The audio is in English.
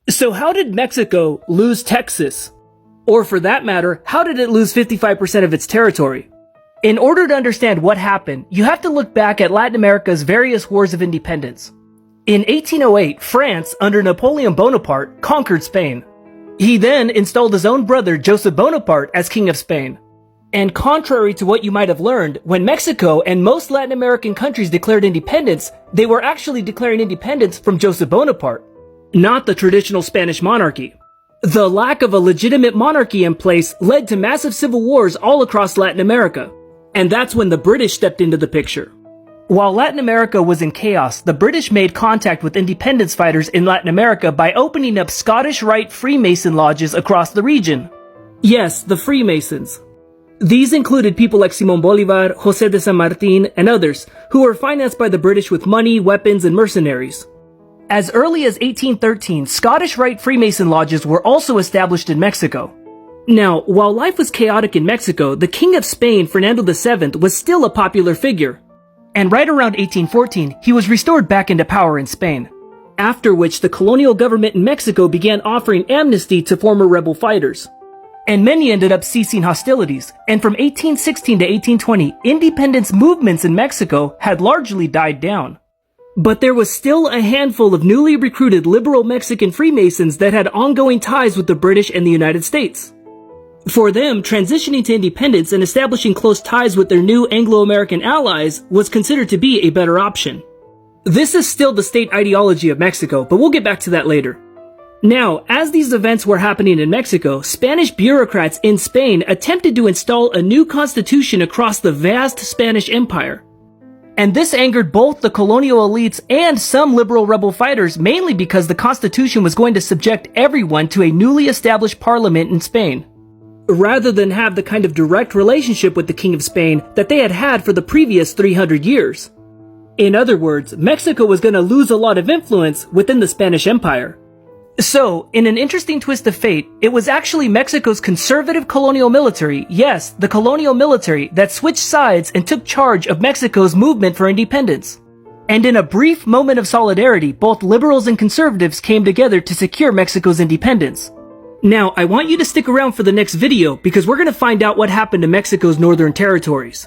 So how did Mexico lose Texas? Or for that matter, how did it lose 55% of its territory? In order to understand what happened, you have to look back at Latin America's various wars of independence. In 1808, France, under Napoleon Bonaparte, conquered Spain. He then installed his own brother, Joseph Bonaparte, as King of Spain. And contrary to what you might have learned, when Mexico and most Latin American countries declared independence, they were actually declaring independence from Joseph Bonaparte, not the traditional Spanish monarchy. The lack of a legitimate monarchy in place led to massive civil wars all across Latin America. And that's when the British stepped into the picture. While Latin America was in chaos, the British made contact with independence fighters in Latin America by opening up Scottish Rite Freemason lodges across the region. Yes, the Freemasons. These included people like Simón Bolívar, José de San Martín, and others, who were financed by the British with money, weapons, and mercenaries. As early as 1813, Scottish Rite Freemason lodges were also established in Mexico. Now, while life was chaotic in Mexico, the King of Spain, Fernando VII, was still a popular figure. And right around 1814, he was restored back into power in Spain. After which, the colonial government in Mexico began offering amnesty to former rebel fighters. And many ended up ceasing hostilities, and from 1816 to 1820, independence movements in Mexico had largely died down. But there was still a handful of newly recruited liberal Mexican Freemasons that had ongoing ties with the British and the United States. For them, transitioning to independence and establishing close ties with their new Anglo-American allies was considered to be a better option. This is still the state ideology of Mexico, but we'll get back to that later. Now, as these events were happening in Mexico, Spanish bureaucrats in Spain attempted to install a new constitution across the vast Spanish Empire. And this angered both the colonial elites and some liberal rebel fighters, mainly because the constitution was going to subject everyone to a newly established parliament in Spain, rather than have the kind of direct relationship with the King of Spain that they had had for the previous 300 years. In other words, Mexico was going to lose a lot of influence within the Spanish Empire. So, in an interesting twist of fate, it was actually Mexico's conservative colonial military, yes, the colonial military, that switched sides and took charge of Mexico's movement for independence. And in a brief moment of solidarity, both liberals and conservatives came together to secure Mexico's independence. Now, I want you to stick around for the next video because we're going to find out what happened to Mexico's northern territories.